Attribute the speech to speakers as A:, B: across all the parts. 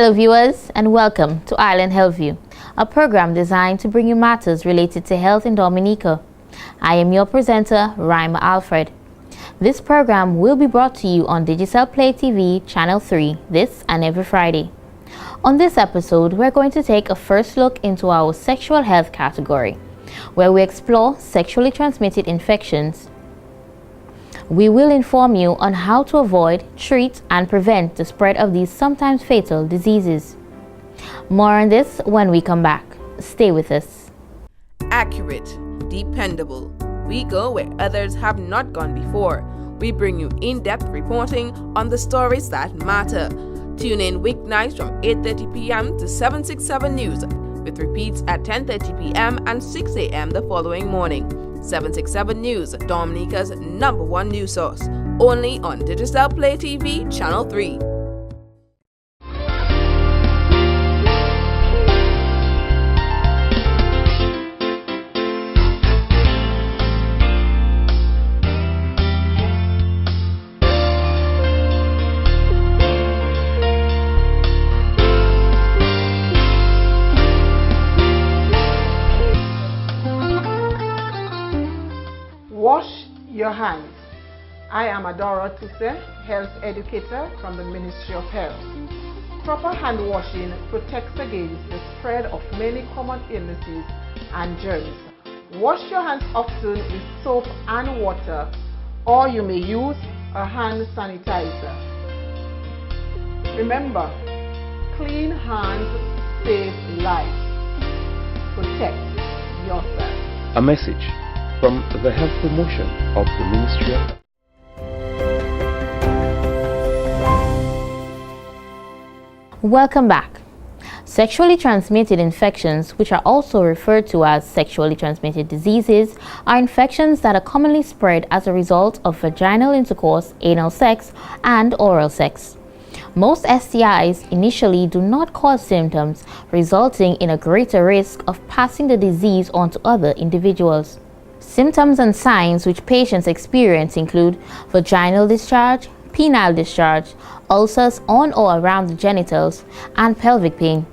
A: Hello viewers and welcome to Island Health View, a program designed to bring you matters related to health in Dominica. I am your presenter, Rima Alfred. This program will be brought to you on Digicel Play TV Channel 3 this and every Friday. On this episode, we're going to take a first look into our sexual health category, where we explore sexually transmitted infections. We will inform you on how to avoid, treat, and prevent the spread of these sometimes fatal diseases. More on this when we come back. Stay with us.
B: Accurate, dependable. We go where others have not gone before. We bring you in-depth reporting on the stories that matter. Tune in weeknights from 8:30 p.m. to 767 News, with repeats at 10:30 p.m. and 6 a.m. the following morning. 767 News, Dominica's #1 news source, only on Digicel Play TV Channel 3.
C: Wash your hands. I am Adora Tuse, health educator from the Ministry of Health. Proper hand washing protects against the spread of many common illnesses and germs. Wash your hands often with soap and water, or you may use a hand sanitizer. Remember, clean hands save lives. Protect yourself.
D: A message from the Health Promotion of the Ministry of Health.
A: Welcome back. Sexually transmitted infections, which are also referred to as sexually transmitted diseases, are infections that are commonly spread as a result of vaginal intercourse, anal sex, and oral sex. Most STIs initially do not cause symptoms, resulting in a greater risk of passing the disease on to other individuals. Symptoms and signs which patients experience include vaginal discharge, penile discharge, ulcers on or around the genitals, and pelvic pain.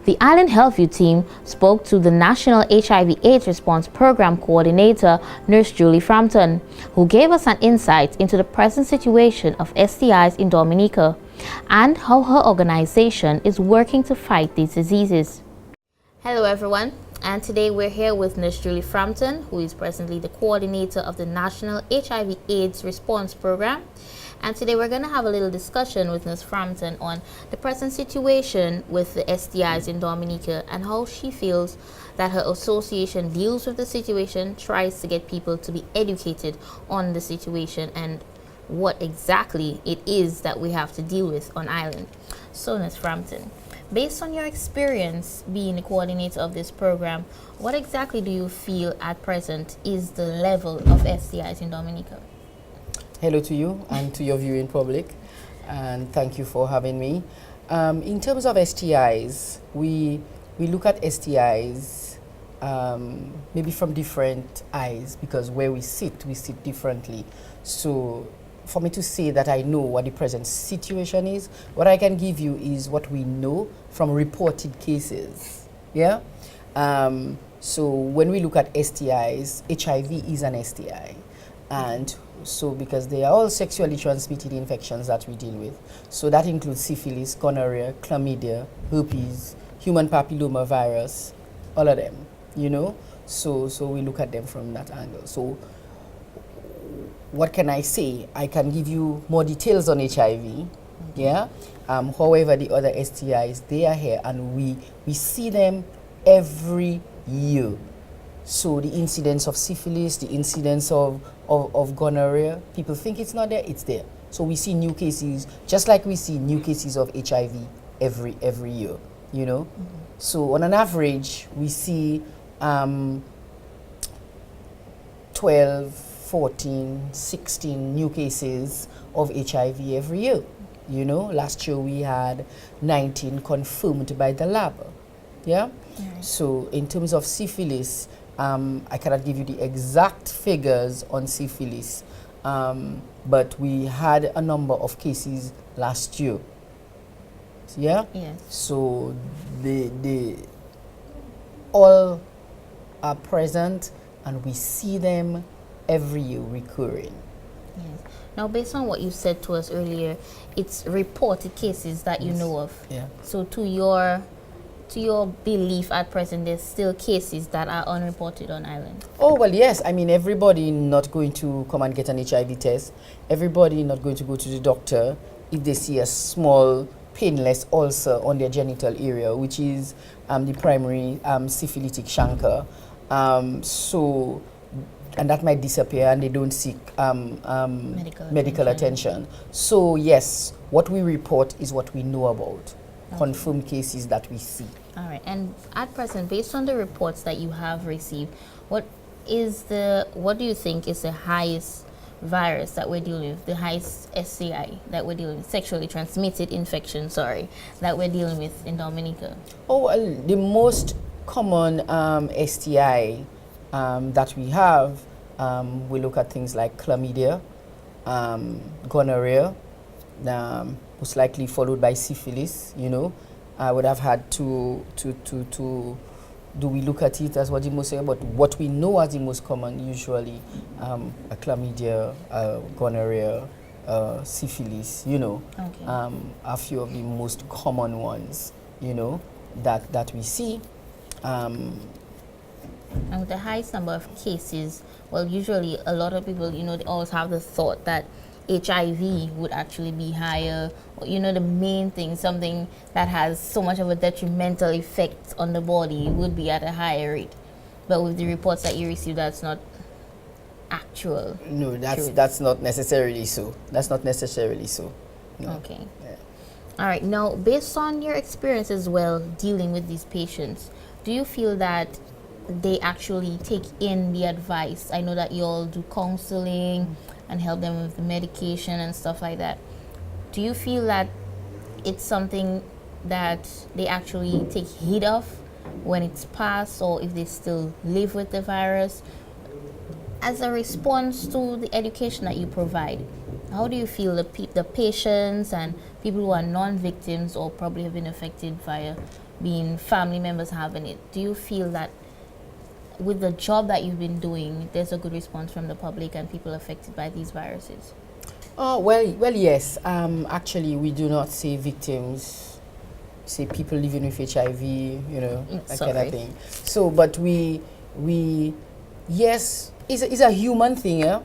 A: The Island Healthview team spoke to the National HIV/AIDS Response Program Coordinator, Nurse Julie Frampton, who gave us an insight into the present situation of STIs in Dominica and how her organization is working to fight these diseases. Hello everyone. And today we're here with Nurse Julie Frampton, who is presently the coordinator of the National HIV/AIDS Response Program. And today we're going to have a little discussion with Nurse Frampton on the present situation with the STIs in Dominica and how she feels that her association deals with the situation, tries to get people to be educated on the situation and what exactly it is that we have to deal with on island. So Nurse Frampton, based on your experience being the coordinator of this program, what exactly do you feel at present is the level of STIs in Dominica?
E: Hello to you and to your viewing public, and thank you for having me. In terms of STIs, we look at STIs maybe from different eyes, because where we sit differently. So for me to say that I know what the present situation is, what I can give you is what we know from reported cases. Yeah. So when we look at STIs, HIV is an STI, and so because they are all sexually transmitted infections that we deal with. So that includes syphilis, gonorrhea, chlamydia, herpes, human papilloma virus, all of them. You know. So we look at them from that angle. So what can I say? I can give you more details on HIV, yeah. However, the other STIs, they are here, and we see them every year. So the incidence of syphilis, the incidence of gonorrhea, people think it's not there, it's there. So we see new cases, just like we see new cases of HIV every year, you know. So on an average, we see 12, 14, 16 new cases of HIV every year. You know, last year we had 19 confirmed by the lab. Yeah? Right. So in terms of syphilis, I cannot give you the exact figures on syphilis, but we had a number of cases last year. Yeah?
A: Yes.
E: So they all are present, and we see them every year recurring.
A: Yes. Now, based on what you said to us earlier, it's reported cases that you know of.
E: Yeah.
A: So to your belief at present, there's still cases that are unreported on island.
E: Oh, well, yes. I mean, everybody not going to come and get an HIV test. Everybody not going to go to the doctor if they see a small painless ulcer on their genital area, which is the primary syphilitic chancre. So, and that might disappear and they don't seek medical attention. So, yes, what we report is what we know about. Confirmed cases that we see.
A: All right. And at present, based on the reports that you have received, what do you think is the highest virus that we're dealing with, the highest STI that we're dealing with, sexually transmitted infection, that we're dealing with in Dominica?
E: Oh, well, the most common STI that we have, we look at things like chlamydia, gonorrhea, most likely followed by syphilis. You know, I would have had to do we look at it as what the most, but what we know as the most common usually a chlamydia, gonorrhea, syphilis. You know,
A: Okay.
E: a few of the most common ones. You know, that we see.
A: And with the highest number of cases, well, usually a lot of people, they always have the thought that HIV would actually be higher. The main thing, something that has so much of a detrimental effect on the body would be at a higher rate. But with the reports that you receive, that's not actual.
E: No, that's not necessarily so. That's not necessarily so. No.
A: Okay.
E: Yeah.
A: All right. Now, based on your experience as well dealing with these patients, do you feel that they actually take in the advice? I know that you all do counseling and help them with the medication and stuff like that. Do you feel that it's something that they actually take heed of when it's passed, or if they still live with the virus? As a response to the education that you provide, how do you feel the patients and people who are non-victims or probably have been affected via being family members having it? Do you feel that with the job that you've been doing, there's a good response from the public and people affected by these viruses?
E: Oh, well, yes. Actually, we do not say victims, say people living with HIV, that kind of thing. So, but we yes, it's a human thing, yeah?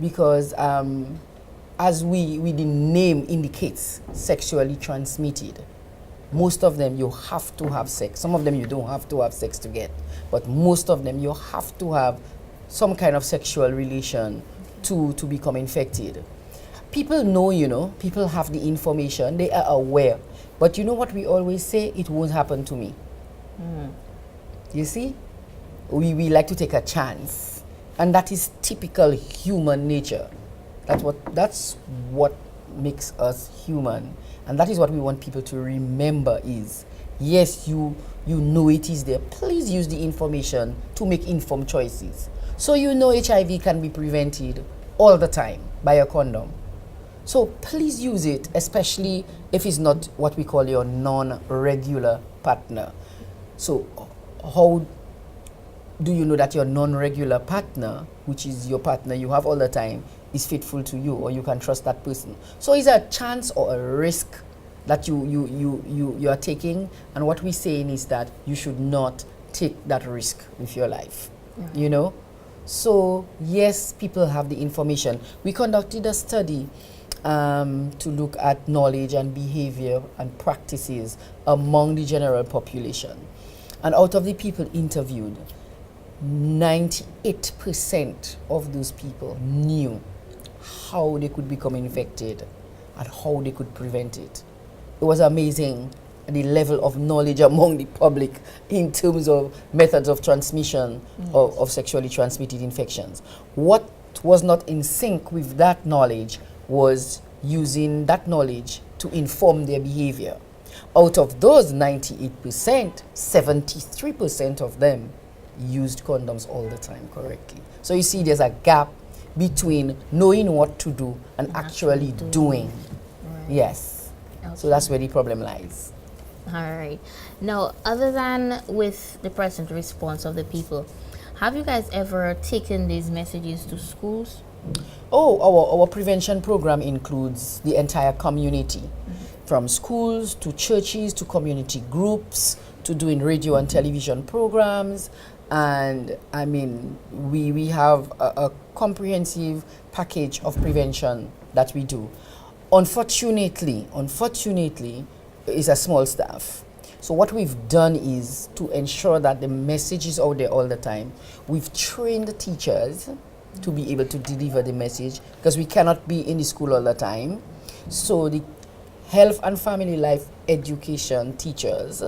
E: Because as the name indicates, sexually transmitted. Most of them you have to have sex. Some of them you don't have to have sex to get. But most of them you have to have some kind of sexual relation to become infected. People know, people have the information, they are aware. But you know what we always say? It won't happen to me. You see? We like to take a chance. And that is typical human nature. That's what makes us human. And that is what we want people to remember is, yes, you know it is there. Please use the information to make informed choices. So HIV can be prevented all the time by a condom. So please use it, especially if it's not what we call your non-regular partner. So how do you know that your non-regular partner, which is your partner you have all the time, is faithful to you, or you can trust that person? So it's a chance or a risk that you are taking, and what we're saying is that you should not take that risk with your life. So yes, people have the information. We conducted a study to look at knowledge and behavior and practices among the general population, and out of the people interviewed, 98% of those people knew how they could become infected and how they could prevent it. It was amazing, the level of knowledge among the public in terms of methods of transmission of sexually transmitted infections. What was not in sync with that knowledge was using that knowledge to inform their behavior. Out of those 98%, 73% of them used condoms all the time correctly. So you see there's a gap between knowing what to do and actually doing. Right. Yes. So that's where the problem lies.
A: All right. Now, other than with the present response of the people, have you guys ever taken these messages to schools?
E: Oh, our prevention program includes the entire community, from schools to churches to community groups to doing radio and television programs. And I mean, we have a comprehensive package of prevention that we do. Unfortunately, it's a small staff. So what we've done is to ensure that the message is out there all the time. We've trained the teachers to be able to deliver the message because we cannot be in the school all the time. So the health and family life education teachers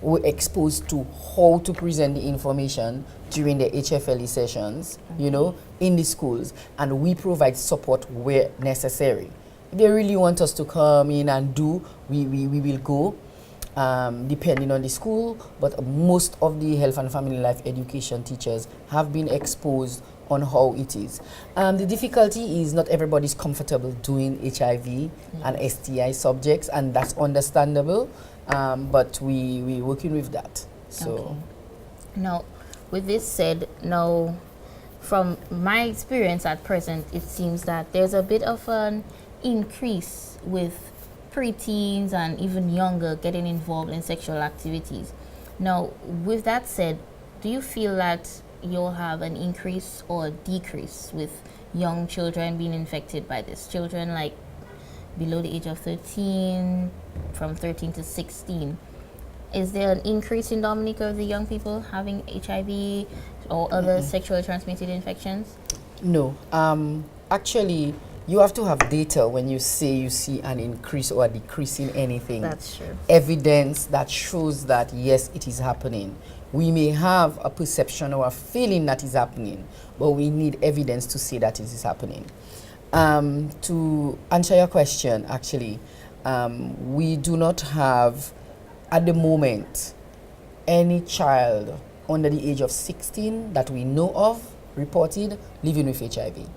E: were exposed to how to present the information during the HFLE sessions, you know, in the schools, and we provide support where necessary. If they really want us to come in and do, we will go, depending on the school, but most of the health and family life education teachers have been exposed on how it is. The difficulty is not everybody's comfortable doing HIV and STI subjects, and that's understandable, but we're working with that. So,
A: Okay. Now, with this said, now, from my experience at present, it seems that there's a bit of an increase with preteens and even younger getting involved in sexual activities. Now, with that said, do you feel that you'll have an increase or a decrease with young children being infected by this? Children like below the age of 13, from 13 to 16. Is there an increase in Dominica of the young people having HIV or other sexually transmitted infections?
E: no. Actually, you have to have data when you say you see an increase or a decrease in anything.
A: That's true.
E: Evidence that shows that yes, it is happening. We may have a perception or a feeling that is happening, but we need evidence to say that it is happening. To answer your question, actually, we do not have, at the moment, any child under the age of 16 that we know of reported living with HIV.
A: Okay.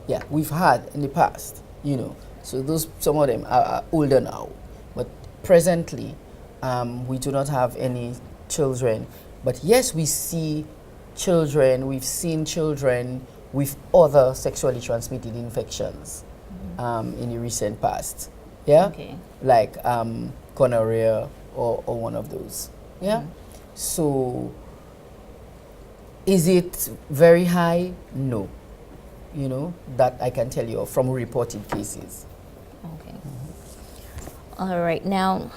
E: Yeah, we've had in the past, you know. So some of them are older now, but presently, we do not have any children. But yes, we see children. We've seen children with other sexually transmitted infections in the recent past. Yeah,
A: Okay.
E: like gonorrhea or one of those. Yeah. So, is it very high? No. You know, that I can tell you from reported cases.
A: Okay. All right. Now,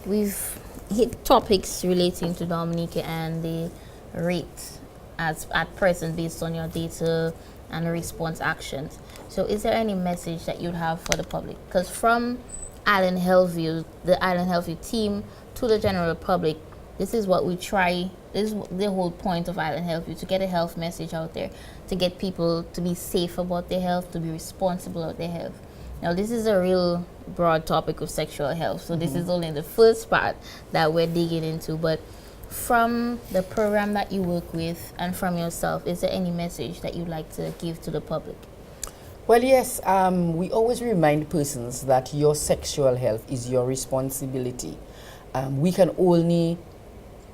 A: we've hit topics relating to Dominica and the rate as at present based on your data and response actions. So, is there any message that you'd have for the public? Because from Island Healthview, the Island Healthview team, to the general public, this is what we try. This is the whole point of Island Healthview, to get a health message out there, to get people to be safe about their health, to be responsible about their health. Now, this is a real broad topic of sexual health, so this is only the first part that we're digging into. But from the program that you work with and from yourself, is there any message that you'd like to give to the public?
E: Well, yes, we always remind persons that your sexual health is your responsibility. We can only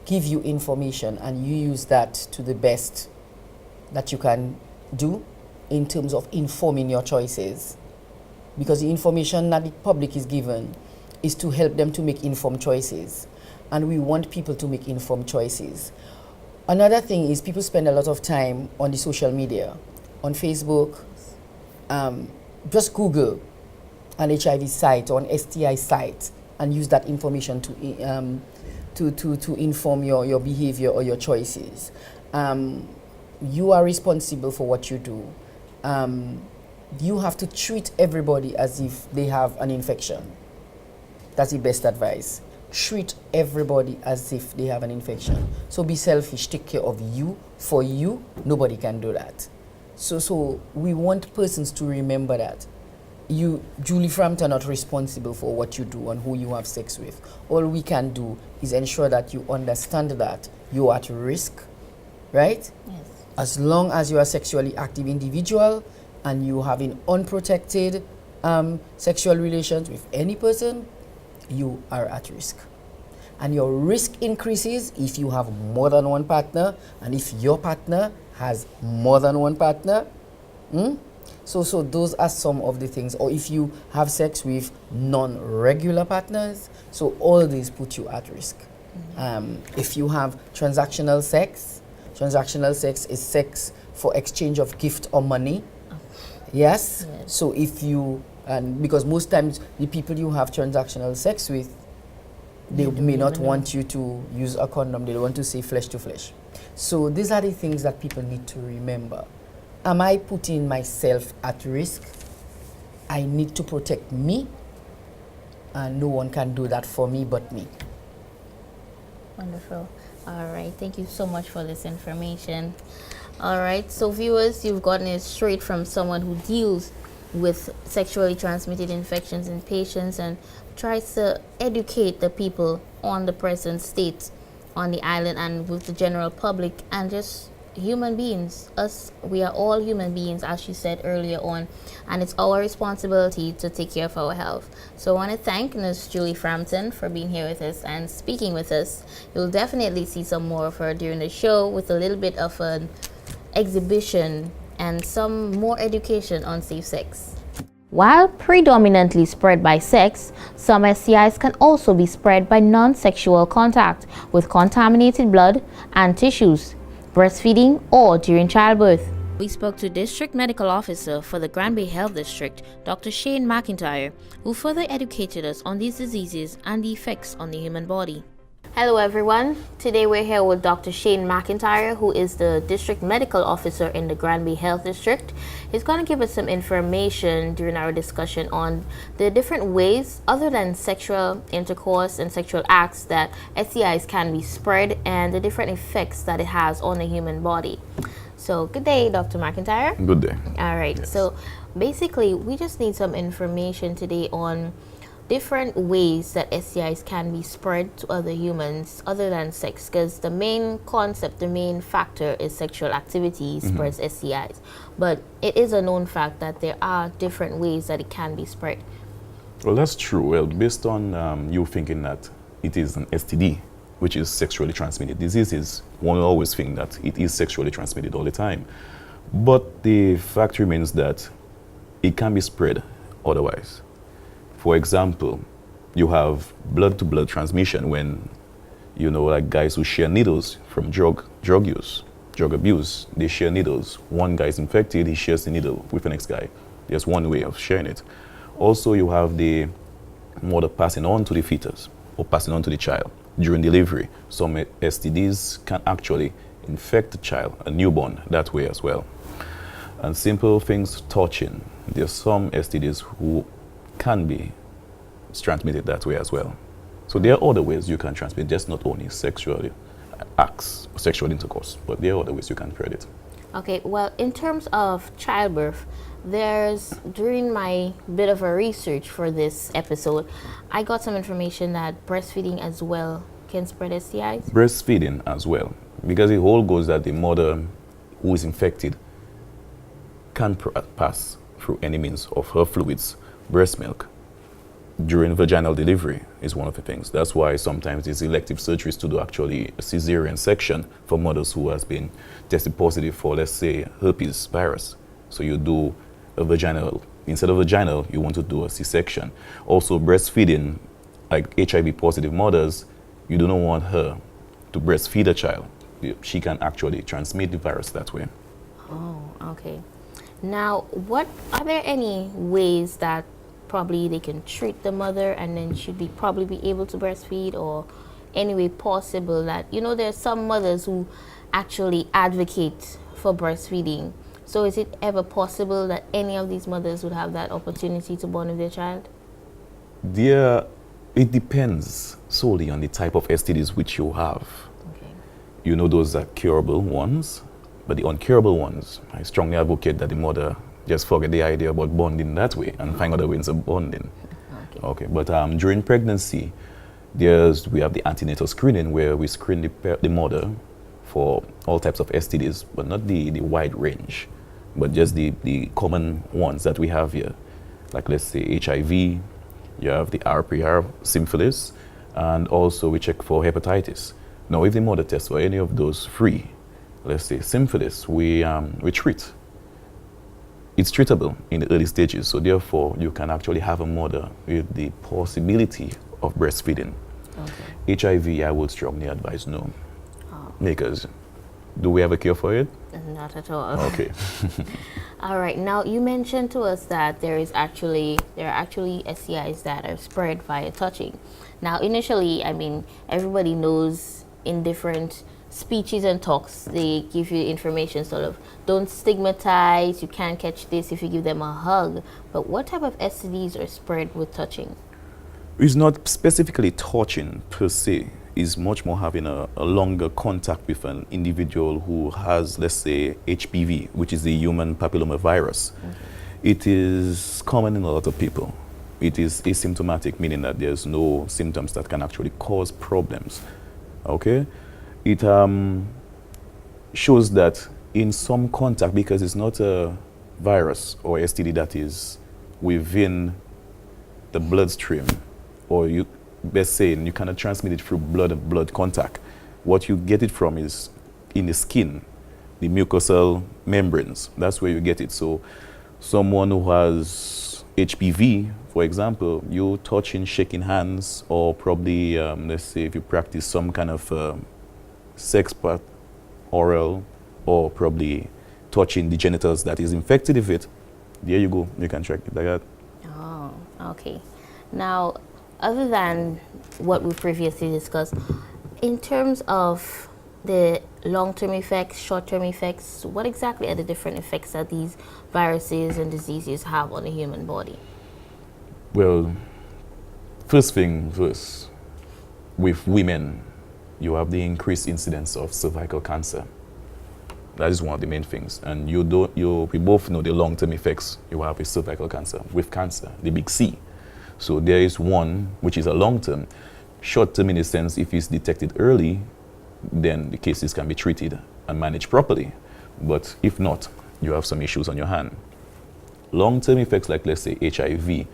E: give you information and you use that to the best that you can do in terms of informing your choices. Because the information that the public is given is to help them to make informed choices. And we want people to make informed choices. Another thing is people spend a lot of time on the social media, on Facebook. Just Google an HIV site or an STI site and use that information to inform your behavior or your choices. You are responsible for what you do. You have to treat everybody as if they have an infection. That's the best advice. Treat everybody as if they have an infection. So be selfish, take care of you. For you, nobody can do that. So we want persons to remember that. You, Julie Frampton, are not responsible for what you do and who you have sex with. All we can do is ensure that you understand that you are at risk, right?
A: Yes.
E: As long as you are a sexually active individual and you have an unprotected sexual relations with any person, you are at risk. And your risk increases if you have more than one partner and if your partner has more than one partner. So those are some of the things. Or if you have sex with non-regular partners, so all these put you at risk. If you have transactional sex is sex for exchange of gift or money. Yes. So if you, and because most times the people you have transactional sex with, they may not want you to use a condom. They want to say flesh to flesh. So these are the things that people need to remember. Am I putting myself at risk? I need to protect me, and no one can do that for me but me.
A: Wonderful. All right. Thank you so much for this information. All right. So viewers, you've gotten it straight from someone who deals with sexually transmitted infections in patients and tries to educate the people on the present state on the island and with the general public and just human beings. We are all human beings, as she said earlier on, and it's our responsibility to take care of our health. So I want to thank Nurse Julie Frampton for being here with us and speaking with us. You'll definitely see some more of her during the show with a little bit of an exhibition and some more education on safe sex. While predominantly spread by sex, some STIs can also be spread by non-sexual contact with contaminated blood and tissues, breastfeeding, or during childbirth. We spoke to District Medical Officer for the Grand Bay Health District, Dr. Shane McIntyre, who further educated us on these diseases and the effects on the human body. Hello everyone, today we're here with Dr. Shane McIntyre, who is the District Medical Officer in the Grand Bay Health District. He's going to give us some information during our discussion on the different ways, other than sexual intercourse and sexual acts, that STIs can be spread and the different effects that it has on the human body. So good day, Dr. McIntyre.
F: Good day.
A: All right,
F: Yes.
A: So basically we just need some information today on different ways that STIs can be spread to other humans other than sex, because the main concept, the main factor is sexual activity spreads STIs. But it is a known fact that there are different ways that it can be spread.
F: Well, that's true. Well, based on you thinking that it is an STD, which is sexually transmitted diseases, one will always think that it is sexually transmitted all the time. But the fact remains that it can be spread otherwise. For example, you have blood-to-blood transmission when, like guys who share needles from drug use, drug abuse, they share needles. One guy is infected, he shares the needle with the next guy. There's one way of sharing it. Also, you have the mother passing on to the fetus or passing on to the child during delivery. Some STDs can actually infect the child, a newborn, that way as well. And simple things, touching. There's some STDs who can be transmitted that way as well. So there are other ways you can transmit, just not only sexual acts, sexual intercourse, but there are other ways you can spread it.
A: Okay, well, in terms of childbirth, during my bit of a research for this episode, I got some information that breastfeeding as well can spread STIs.
F: Breastfeeding as well, because the whole goes that the mother who is infected can pass through any means of her fluids. Breast milk during vaginal delivery is one of the things. That's why sometimes there's elective surgeries to do actually a cesarean section for mothers who has been tested positive for, let's say, herpes virus. So you do a vaginal, instead of vaginal, you want to do a C-section. Also breastfeeding, like HIV positive mothers, you do not want her to breastfeed a child. She can actually transmit the virus that way.
A: Oh, okay. Now, are there any ways that probably they can treat the mother and then should probably be able to breastfeed, or any way possible that, there's some mothers who actually advocate for breastfeeding. So is it ever possible that any of these mothers would have that opportunity to bond with their child?
F: It depends solely on the type of STDs which you have.
A: Okay.
F: Those are curable ones, but the uncurable ones, I strongly advocate that the mother just forget the idea about bonding that way and find other ways of bonding. Okay. But during pregnancy, we have the antenatal screening where we screen the mother for all types of STDs, but not the wide range, but just the common ones that we have here, like let's say HIV, you have the RPR, syphilis, and also we check for hepatitis. Now, if the mother tests for any of those three, let's say syphilis, we treat. It's treatable in the early stages, so therefore you can actually have a mother with the possibility of breastfeeding. Okay. HIV, I would strongly advise no, because do we have a cure for it?
A: Not at all.
F: Okay.
A: All right. Now you mentioned to us that there are actually STIs that are spread via touching. Now, initially, I mean, everybody knows in different speeches and talks, they give you information sort of, don't stigmatize, you can't catch this if you give them a hug. But what type of STDs are spread with touching?
F: It's not specifically touching per se. It's much more having a longer contact with an individual who has, let's say, HPV, which is the human papillomavirus. It is common in a lot of people. It is asymptomatic, meaning that there's no symptoms that can actually cause problems. Okay? It shows that in some contact, because it's not a virus or STD that is within the bloodstream, or you best saying you cannot transmit it through blood contact. What you get it from is in the skin, the mucosal membranes. That's where you get it. So someone who has HPV, for example, you touching, shaking hands, or probably, let's say if you practice some kind of sex part, oral, or probably touching the genitals that is infected with it, there you go, you can track it like that.
A: Oh, okay. Now, other than what we previously discussed, in terms of the long-term effects, short-term effects, what exactly are the different effects that these viruses and diseases have on the human body?
F: Well, first thing first, with women, you have the increased incidence of cervical cancer. That is one of the main things. And we both know the long-term effects you have with cervical cancer, with cancer, the big C. So there is one, which is a long-term. Short-term in the sense, if it's detected early, then the cases can be treated and managed properly. But if not, you have some issues on your hand. Long-term effects like, let's say, HIV,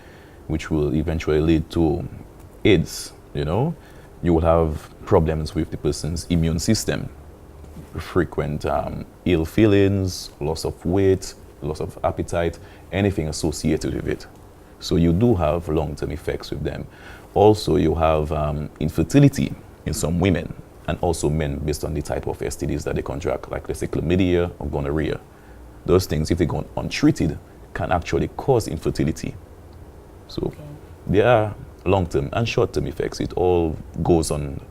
F: which will eventually lead to AIDS, you know, you will have problems with the person's immune system, frequent ill feelings, loss of weight, loss of appetite, anything associated with it. So you do have long-term effects with them. Also, you have infertility in some women, and also men based on the type of STDs that they contract, like let's say chlamydia or gonorrhea. Those things, if they go untreated, can actually cause infertility. So there are long-term and short-term effects. It all goes on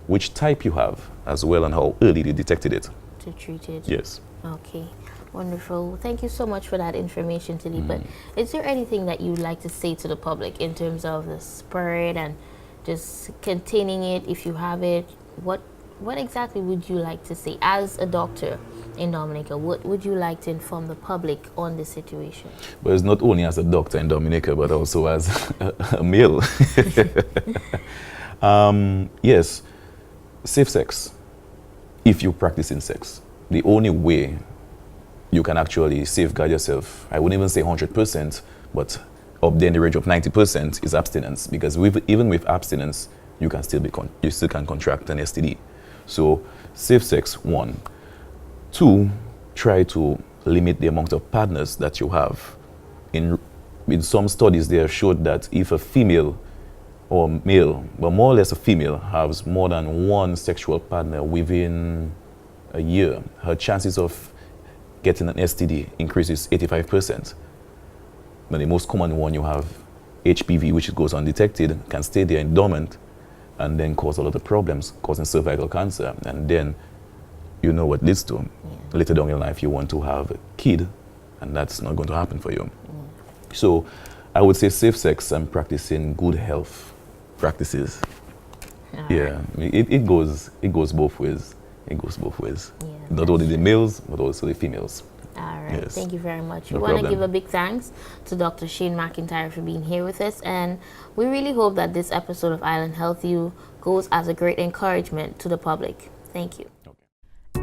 F: which type you have, as well, and how early they detected it.
A: To treat it?
F: Yes.
A: Okay, wonderful. Thank you so much for that information, Tilly. But is there anything that you'd like to say to the public in terms of the spread and just containing it if you have it? What exactly would you like to say as a doctor in Dominica? What would you like to inform the public on the situation?
F: Well, it's not only as a doctor in Dominica, but also as a male. Yes, safe sex. If you practice in sex, the only way you can actually safeguard yourself, I wouldn't even say 100%, but up there in the range of 90% is abstinence. Because even with abstinence, you can still you still can contract an STD. So safe sex, 1. 2, try to limit the amount of partners that you have. In some studies, they have showed that if a female or male, but more or less a female, has more than one sexual partner within a year, her chances of getting an STD increases 85%. But the most common one, you have HPV, which goes undetected, can stay there in dormant, and then cause a lot of problems, causing cervical cancer. And then you know what leads to. Later down in life, you want to have a kid, and that's not going to happen for you. So I would say safe sex and practicing good health practices. Yeah, it goes both ways. It goes both ways. Yeah, not only the males, but also the females.
A: All right,
F: Yes.
A: Thank you very much.
F: No
A: We want to
F: problem.
A: give a big thanks to Dr. Shane McIntyre for being here with us, and we really hope that this episode of Island Health U goes as a great encouragement to the public. Thank you.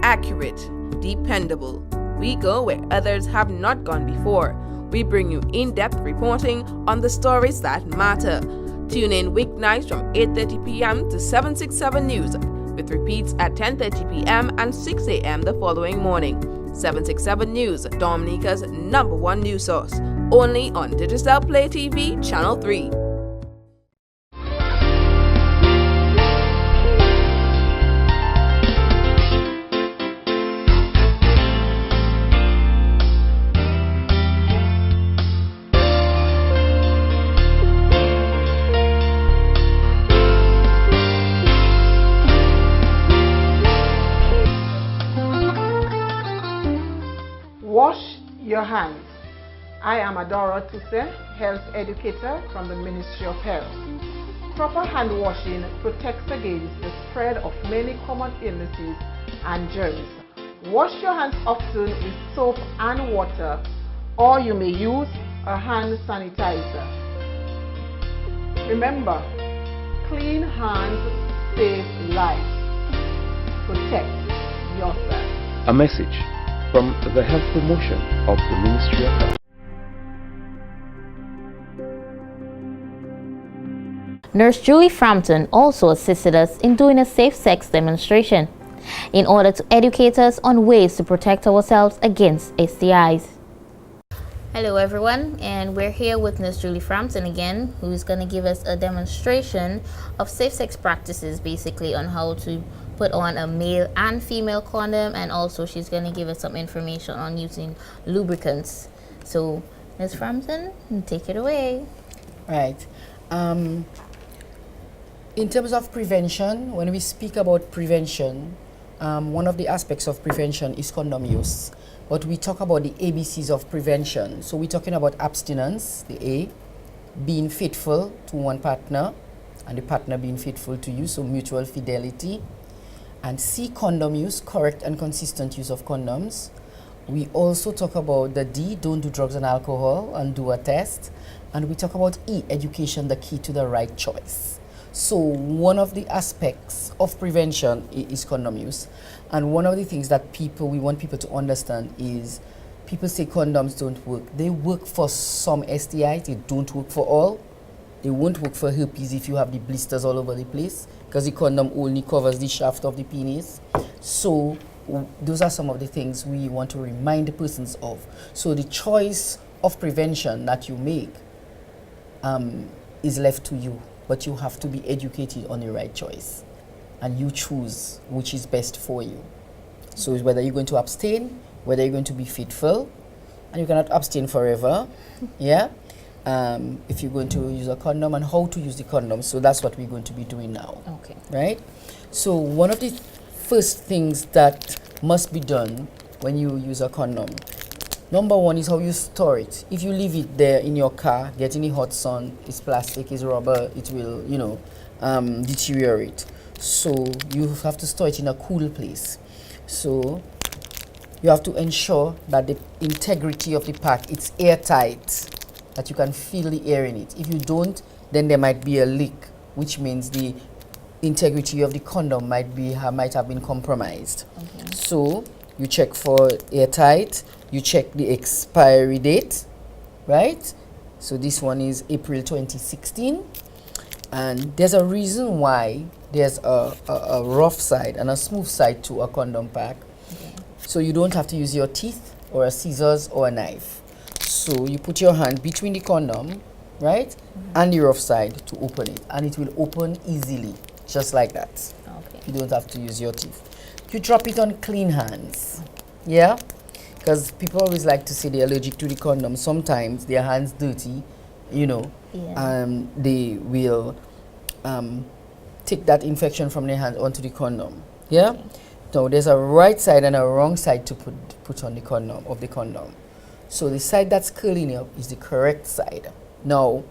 B: Accurate, dependable. we go where others have not gone before. We bring you in-depth reporting on the stories that matter. Tune in weeknights from 8:30 p.m. to 767 News, with repeats at 10:30 p.m. and 6 a.m. the following morning. 767 News, Dominica's #1 news source, only on Digital Play TV, Channel 3.
C: Wash your hands. I am Adora Tuse, health educator from the Ministry of Health. Proper hand washing protects against the spread of many common illnesses and germs. Wash your hands often with soap and water, or you may use a hand sanitizer. Remember, clean hands save lives. Protect yourself.
D: A message from the Health Promotion of the Ministry of Health.
A: Nurse Julie Frampton also assisted us in doing a safe sex demonstration in order to educate us on ways to protect ourselves against STIs. Hello everyone, and we're here with Nurse Julie Frampton again, who's going to give us a demonstration of safe sex practices, basically on how to put on a male and female condom, and also she's going to give us some information on using lubricants. So Ms. Frampton, take it away.
E: Right. In terms of prevention, when we speak about prevention, one of the aspects of prevention is condom use. But we talk about the ABCs of prevention. So we're talking about abstinence, the A, being faithful to one partner, and the partner being faithful to you, so mutual fidelity. And C, condom use, correct and consistent use of condoms. We also talk about the D, don't do drugs and alcohol, and do a test. And we talk about E, education, the key to the right choice. So one of the aspects of prevention is condom use. And one of the things that we want people to understand is people say condoms don't work. They work for some STIs, they don't work for all. They won't work for herpes if you have the blisters all over the place, because the condom only covers the shaft of the penis. So those are some of the things we want to remind persons of. So the choice of prevention that you make is left to you, but you have to be educated on the right choice, and you choose which is best for you. So it's whether you're going to abstain, whether you're going to be faithful, and you cannot abstain forever, yeah? If you're going to use a condom, and how to use the condom. So that's what we're going to be doing now.
A: Okay.
E: Right? So one of the first things that must be done when you use a condom, number one is how you store it. If you leave it there in your car, get in the hot sun, it's plastic, it's rubber, it will, deteriorate. So you have to store it in a cool place. So you have to ensure that the integrity of the pack, it's airtight, that you can feel the air in it. If you don't, then there might be a leak, which means the integrity of the condom might have been compromised. Okay. So you check for airtight, you check the expiry date, right? So this one is April 2016, and there's a reason why there's a rough side and a smooth side to a condom pack. Okay. So you don't have to use your teeth or a scissors or a knife. So you put your hand between the condom, right, and the rough side to open it, and it will open easily, just like that. Okay. You don't have to use your teeth. You drop it on clean hands, yeah, because people always like to say they're allergic to the condom. Sometimes their hands dirty, they will take that infection from their hand onto the condom, yeah. Okay. Now there's a right side and a wrong side to put on the condom. So the side that's curling up is the correct side. Now,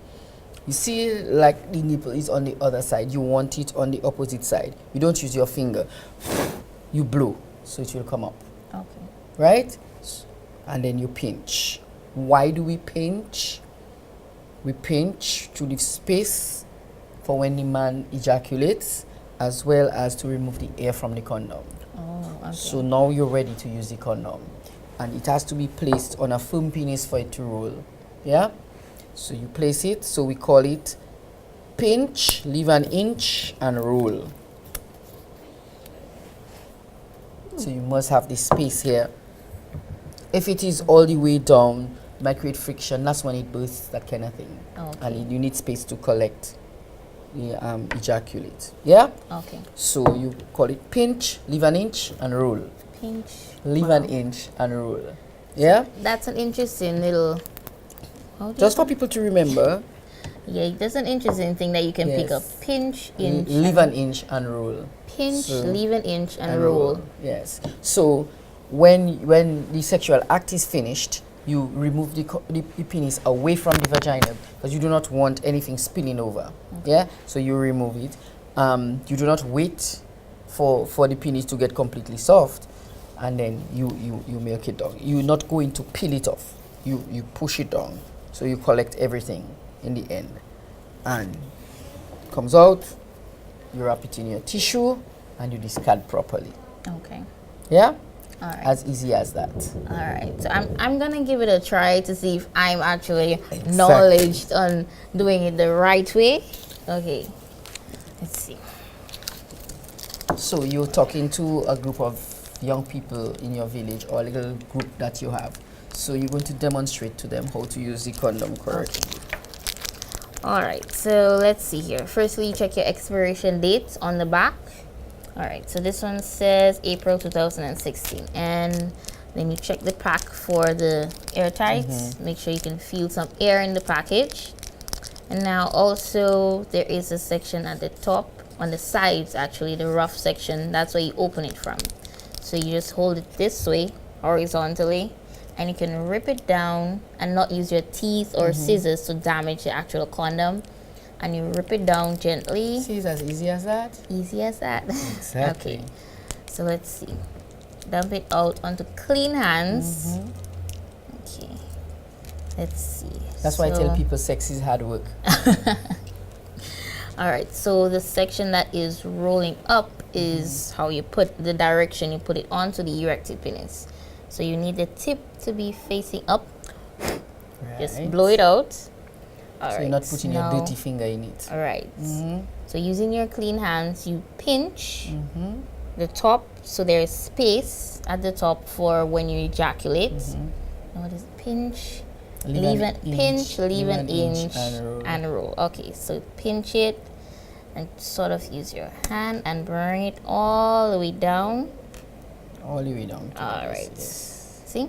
E: you see, like the nipple is on the other side. You want it on the opposite side. You don't use your finger. You blow, so it will come up. Okay. Right? And then you pinch. Why do we pinch? We pinch to leave space for when the man ejaculates, as well as to remove the air from the condom. Oh, okay. So now you're ready to use the condom. and it has to be placed on a firm penis for it to roll. Yeah? So you place it, so we call it pinch, leave an inch, and roll. So you must have this space here. If it is all the way down, it might create friction. That's when it bursts, that kind of thing.
A: Okay.
E: And you need space to collect the ejaculate. Yeah?
A: Okay.
E: So you call it pinch, leave an inch, and roll.
A: Pinch.
E: Leave an inch and roll. Yeah?
A: That's an interesting little.
E: Just for people to remember.
A: Yeah, that's an interesting thing that you can pick up.
E: Yes.
A: Pinch, inch.
E: Leave an inch and roll.
A: Pinch,
E: So-
A: leave an inch, and roll.
E: Yes. So when the sexual act is finished, you remove the penis away from the vagina because you do not want anything spilling over. Yeah. So you remove it. You do not wait for the penis to get completely soft, and then you milk it down. You're not going to peel it off. You push it down. So you collect everything in the end, and it comes out. You wrap it in your tissue, and you discard properly.
A: Okay.
E: Yeah.
A: All right.
E: As easy as that.
A: All right. So I'm gonna give it a try to see if I'm actually knowledgeable on doing it the right way. Okay. Let's see.
E: So you're talking to a group of young people in your village or a little group that you have. So you're going to demonstrate to them how to use the condom correctly.
A: All right. So let's see here. Firstly, you check your expiration date on the back. All right. So this one says April 2016, and then you check the pack for the airtight. Make sure you can feel some air in the package. And now also there is a section at the top, on the sides actually, the rough section. That's where you open it from. So you just hold it this way, horizontally, and you can rip it down and not use your teeth or scissors to damage the actual condom. And you rip it down gently.
E: See, it's as easy as that.
A: Easy as that.
E: Exactly.
A: Okay. So let's see. Dump it out onto clean hands. Okay. Let's see.
E: That's why I tell people sex is hard work.
A: All right. So the section that is rolling up is how you put the direction you put it onto the erected penis. So you need the tip to be facing up. Just
E: Right.
A: blow it out. All
E: So
A: right.
E: you're not putting your
A: Now-
E: dirty finger in it.
A: All right. So using your clean hands, you pinch the top, so there is space at the top for when you ejaculate. Now what is pinch? Leave an pinch, leave an inch, and roll. Okay, so pinch it and sort of use your hand and bring it all the way down.
E: All the way down. to
A: All
E: the
A: right.
E: yes.
A: See?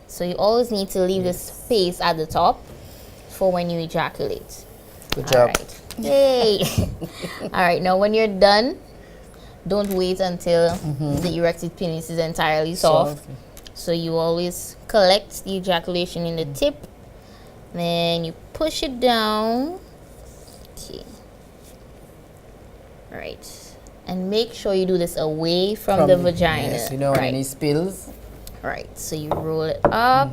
A: So you always need to leave the space at the top for when you ejaculate.
E: Good
A: All
E: job.
A: right. Yay! All right, now when you're done, don't wait until the erected penis is entirely soft. So you always collect the ejaculation in the tip, then you push it down. Okay. All right. And make sure you do this away from the vagina.
E: Yes, you know, when
A: right.
E: any spills.
A: Right. So you roll it up,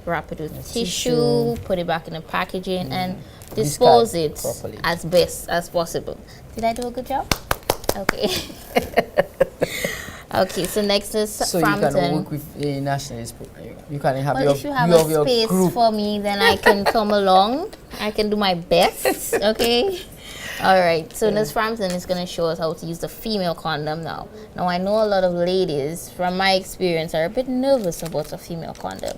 A: wrap it with tissue, put it back in the packaging, and dispose
E: Discard
A: it
E: properly.
A: as best as possible. Did I do a good job? Okay. Okay, so next is
E: So
A: Frampton.
E: you can work with a nationalist program. You can have
A: Well,
E: your,
A: if you have
E: your
A: a space
E: group.
A: for me, then I can come along. I can do my best, okay? All right, so Ms. Frampton is going to show us how to use the female condom now. Now, I know a lot of ladies, from my experience, are a bit nervous about a female condom.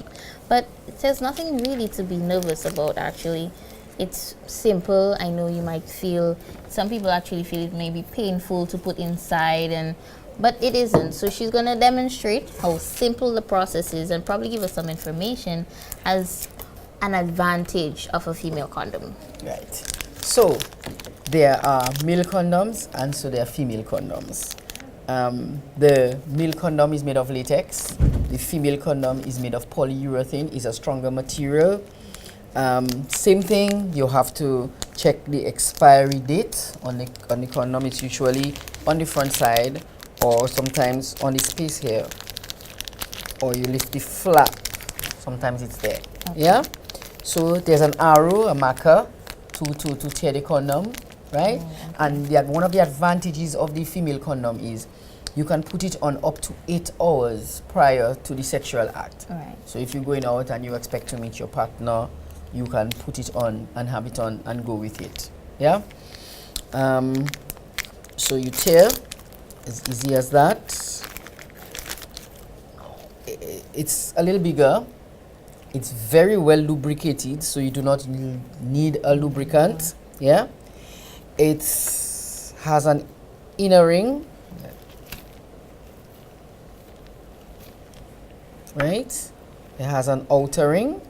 A: But there's nothing really to be nervous about, actually. It's simple. I know you might feel, some people actually feel it may be painful to put inside, but it isn't. So she's going to demonstrate how simple the process is and probably give us some information as an advantage of a female condom.
E: Right. So there are male condoms and so there are female condoms. The male condom is made of latex. The female condom is made of polyurethane. It's a stronger material. Same thing, you have to check the expiry date on the condom. It's usually on the front side or sometimes on the space here. Or you lift the flap. Sometimes it's there. Okay. Yeah? So there's an arrow, a marker to tear the condom, right? And one of the advantages of the female condom is you can put it on up to 8 hours prior to the sexual act.
A: All right.
E: So if you're going out and you expect to meet your partner, you can put it on and have it on and go with it. Yeah? So you tear, as easy as that. It's a little bigger. It's very well lubricated, so you do not need a lubricant. Yeah? It has an inner ring. Right? It has an outer ring.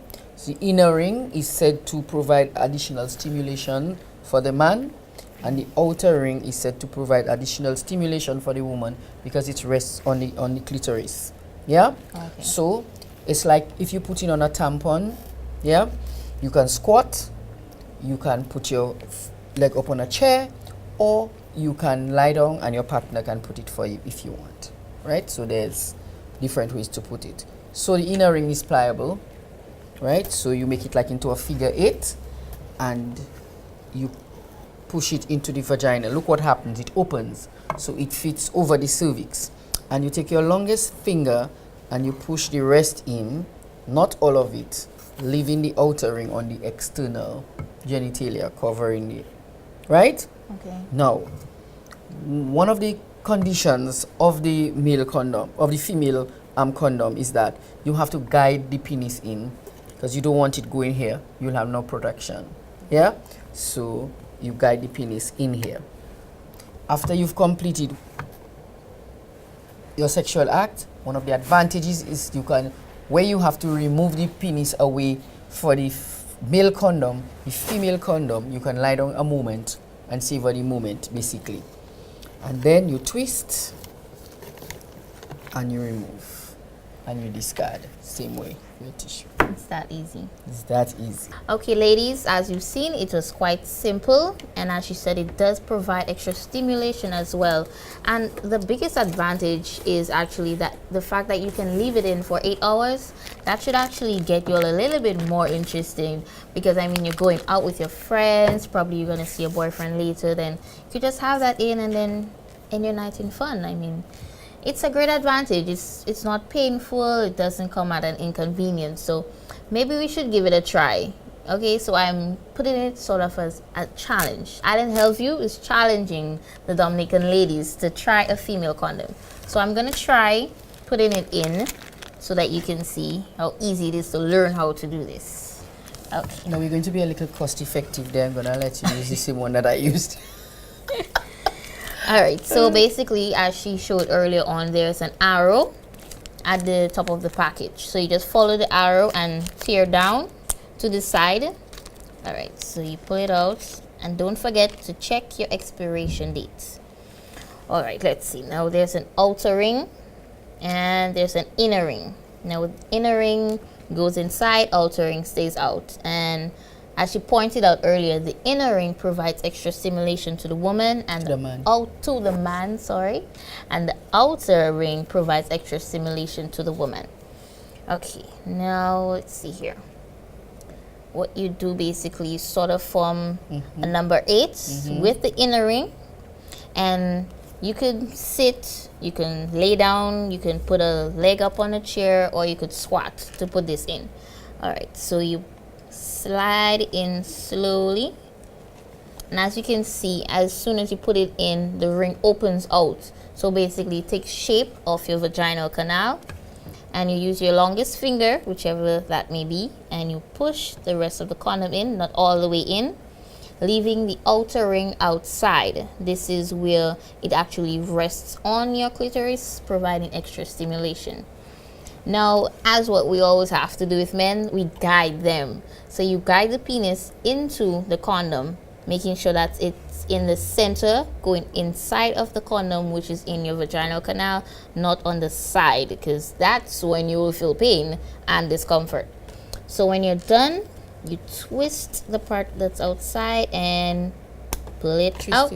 E: The inner ring is said to provide additional stimulation for the man, and the outer ring is said to provide additional stimulation for the woman because it rests on the clitoris. Yeah?
A: Okay.
E: So it's like if you put it on a tampon, yeah, you can squat, you can put your leg up on a chair, or you can lie down and your partner can put it for you if you want. Right? So there's different ways to put it. So the inner ring is pliable, right? So you make it like into a figure 8 and you push it into the vagina. Look what happens, it opens, so it fits over the cervix. And you take your longest finger and you push the rest in, not all of it, leaving the outer ring on the external genitalia, covering it, right?
A: Okay.
E: Now, one of the conditions of the male condom, of the female condom, is that you have to guide the penis in because you don't want it going here. You'll have no protection. Yeah? So you guide the penis in here. After you've completed your sexual act, one of the advantages is you can, where you have to remove the penis away for the male condom, the female condom, you can lie down a moment and savor the moment, basically. And then you twist and you remove and you discard, same way with your tissue.
A: It's that easy.
E: It's that easy.
A: Okay, ladies, as you've seen, it was quite simple, and as you said, it does provide extra stimulation as well. And the biggest advantage is actually that the fact that you can leave it in for 8 hours. That should actually get you a little bit more interesting, because I mean, you're going out with your friends, probably you're going to see your boyfriend later, then you just have that in and then end your night in fun. I mean, it's a great advantage. It's not painful, it doesn't come at an inconvenience, so maybe we should give it a try. Okay, so I'm putting it sort of as a challenge. Island Hillview is challenging the Dominican ladies to try a female condom. So I'm gonna try putting it in so that you can see how easy it is to learn how to do this. Okay.
E: Now we're going to be a little cost effective there. I'm gonna let you use the same one that I used.
A: All right, so basically, as she showed earlier on, there's an arrow at the top of the package. So you just follow the arrow and tear down to the side. All right, so you pull it out, and don't forget to check your expiration dates. All right, let's see. Now there's an outer ring and there's an inner ring. Now the inner ring goes inside, outer ring stays out. And as she pointed out earlier, the inner ring provides extra stimulation to the woman and
E: the man.
A: To the man, sorry. And the outer ring provides extra stimulation to the woman. Okay, now let's see here. What you do basically, you sort of form a number 8 with the inner ring, and you could sit, you can lay down, you can put a leg up on a chair, or you could squat to put this in. All right, so you slide in slowly, and as you can see, as soon as you put it in, the ring opens out. So basically it takes shape of your vaginal canal, and you use your longest finger, whichever that may be, and you push the rest of the condom in, not all the way in, leaving the outer ring outside. This is where it actually rests on your clitoris, providing extra stimulation. Now, as what we always have to do with men, we guide them. So you guide the penis into the condom, making sure that it's in the center, going inside of the condom, which is in your vaginal canal, not on the side, because that's when you will feel pain and discomfort. So when you're done, you twist the part that's outside and pull it out.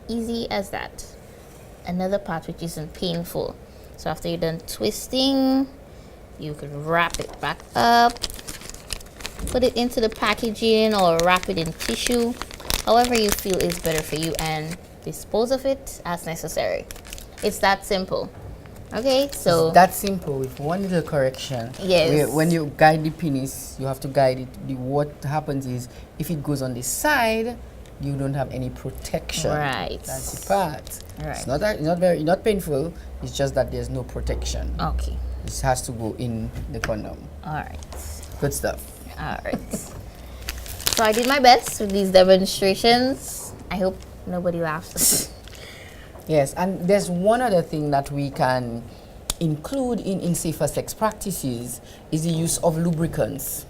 A: Easy as that. Another part which isn't painful. So after you're done twisting, you can wrap it back up, put it into the packaging, or wrap it in tissue, however you feel is better for you, and dispose of it as necessary. It's that simple. Okay, so
E: It's that simple with one little correction.
A: Yes.
E: When you guide the penis, you have to guide it. What happens is, if it goes on the side, you don't have any protection.
A: Right.
E: That's the part.
A: Right.
E: It's not painful. It's just that there's no protection.
A: Okay.
E: This has to go in the condom.
A: All right.
E: Good stuff.
A: All right. So I did my best with these demonstrations. I hope nobody laughs.
E: Yes, and there's one other thing that we can include in safer sex practices is the use of lubricants.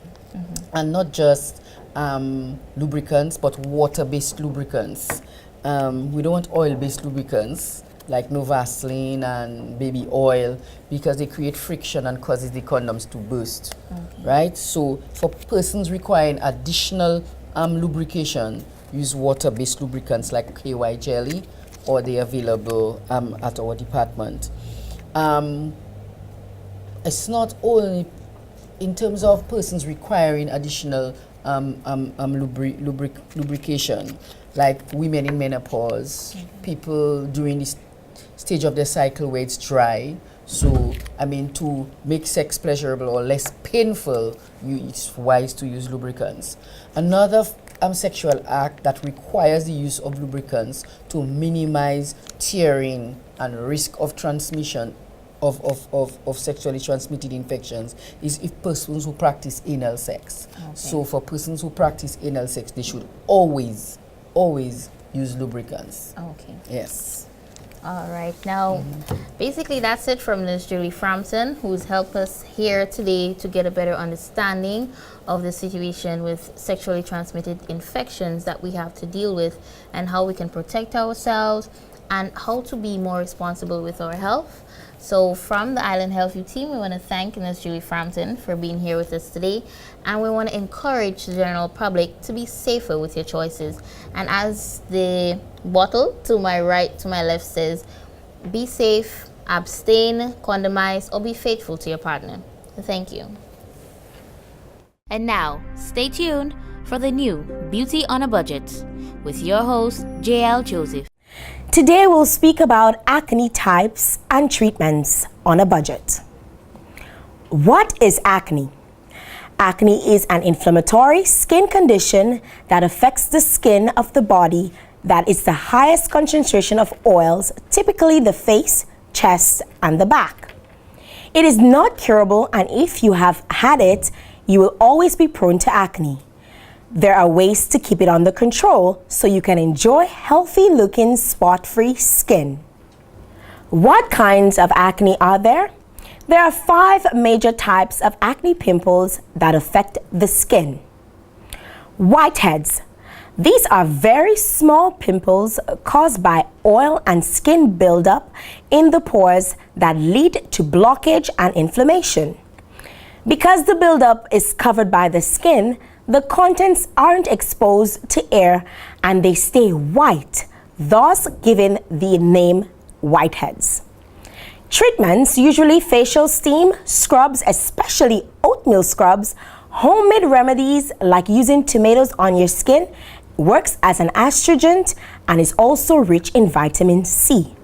E: And not just lubricants, but water-based lubricants. We don't want oil-based lubricants like no Vaseline and baby oil, because they create friction and causes the condoms to burst, right? So for persons requiring additional lubrication, use water-based lubricants like KY jelly, or they available at our department. It's not only in terms of persons requiring additional lubrication, like women in menopause, people during this stage of their cycle where it's dry. So, I mean, to make sex pleasurable or less painful, it's wise to use lubricants. Another sexual act that requires the use of lubricants to minimize tearing and risk of transmission of sexually transmitted infections is if persons who practice anal sex. Okay. So for persons who practice anal sex, they should always use lubricants.
A: Okay.
E: Yes.
A: All right. Now, basically, that's it from Ms. Julie Frampton, who's helped us here today to get a better understanding of the situation with sexually transmitted infections that we have to deal with, and how we can protect ourselves and how to be more responsible with our health. So from the Island Health U team, we want to thank Ms. Julie Frampton for being here with us today, and we want to encourage the general public to be safer with your choices. And as the bottle to my right, to my left says, be safe, abstain, condomize, or be faithful to your partner. Thank you. And now, stay tuned for the new Beauty on a Budget with your host, JL Joseph.
G: Today we'll speak about acne types and treatments on a budget. What is acne? Acne is an inflammatory skin condition that affects the skin of the body that is the highest concentration of oils, typically the face, chest, and the back. It is not curable, and if you have had it, you will always be prone to acne. There are ways to keep it under control so you can enjoy healthy-looking, spot-free skin. What kinds of acne are there? There are 5 major types of acne pimples that affect the skin. Whiteheads. These are very small pimples caused by oil and skin buildup in the pores that lead to blockage and inflammation. Because the buildup is covered by the skin, the contents aren't exposed to air and they stay white, thus giving the name whiteheads. Treatments, usually facial steam, scrubs, especially oatmeal scrubs, homemade remedies like using tomatoes on your skin, works as an astringent and is also rich in vitamin C.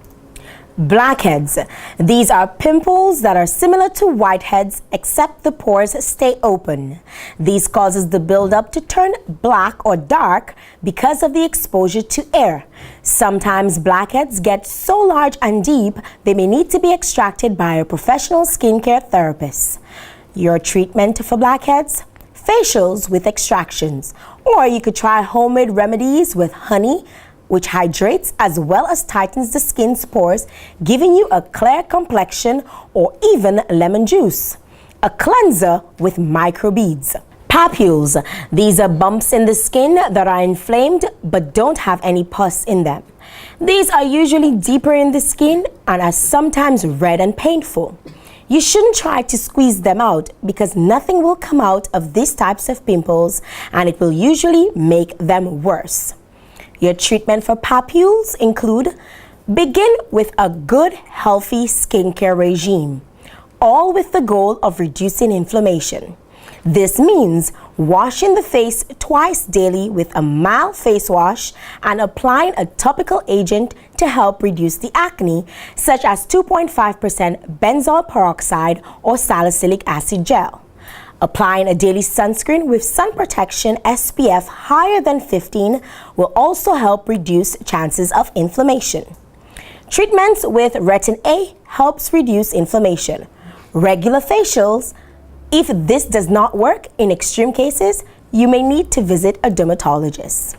G: Blackheads. These are pimples that are similar to whiteheads except the pores stay open. These causes the buildup to turn black or dark because of the exposure to air. Sometimes blackheads get so large and deep they may need to be extracted by a professional skincare therapist. Your treatment for blackheads? Facials with extractions, or you could try homemade remedies with honey, which hydrates as well as tightens the skin's pores, giving you a clear complexion, or even lemon juice. A cleanser with microbeads. Papules. These are bumps in the skin that are inflamed but don't have any pus in them. These are usually deeper in the skin and are sometimes red and painful. You shouldn't try to squeeze them out because nothing will come out of these types of pimples, and it will usually make them worse. Your treatment for papules include: begin with a good, healthy skincare regime, all with the goal of reducing inflammation. This means washing the face twice daily with a mild face wash and applying a topical agent to help reduce the acne, such as 2.5% benzoyl peroxide or salicylic acid gel. Applying a daily sunscreen with sun protection SPF higher than 15 will also help reduce chances of inflammation. Treatments with retin A helps reduce inflammation. Regular facials. If this does not work in extreme cases, you may need to visit a dermatologist.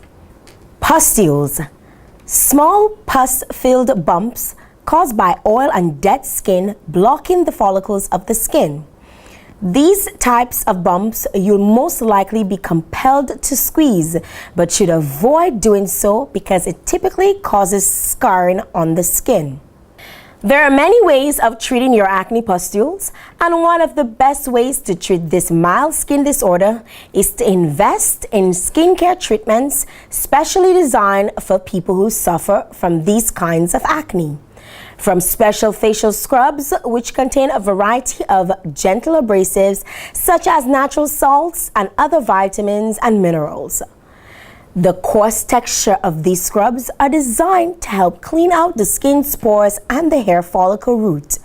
G: Pustules. Small pus-filled bumps caused by oil and dead skin blocking the follicles of the skin. These types of bumps you'll most likely be compelled to squeeze, but should avoid doing so because it typically causes scarring on the skin. There are many ways of treating your acne pustules, and one of the best ways to treat this mild skin disorder is to invest in skincare treatments specially designed for people who suffer from these kinds of acne. From special facial scrubs, which contain a variety of gentle abrasives such as natural salts and other vitamins and minerals. The coarse texture of these scrubs are designed to help clean out the skin pores and the hair follicle root.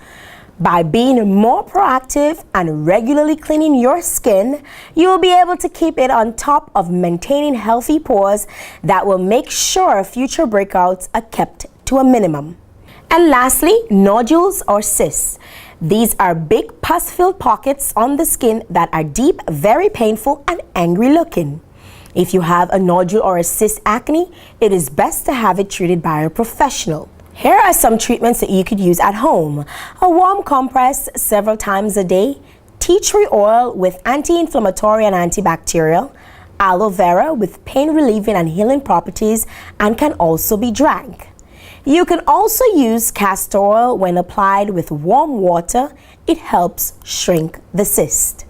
G: By being more proactive and regularly cleaning your skin, you will be able to keep it on top of maintaining healthy pores that will make sure future breakouts are kept to a minimum. And lastly, nodules or cysts. These are big pus-filled pockets on the skin that are deep, very painful, and angry looking. If you have a nodule or a cyst acne, it is best to have it treated by a professional. Here are some treatments that you could use at home. A warm compress several times a day, tea tree oil with anti-inflammatory and antibacterial, aloe vera with pain-relieving and healing properties and can also be drank. You can also use castor oil when applied with warm water. It helps shrink the cyst.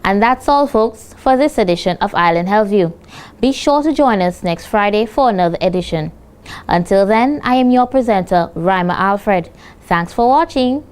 A: And that's all, folks, for this edition of Island Health View. Be sure to join us next Friday for another edition. Until then, I am your presenter, Rima Alfred. Thanks for watching.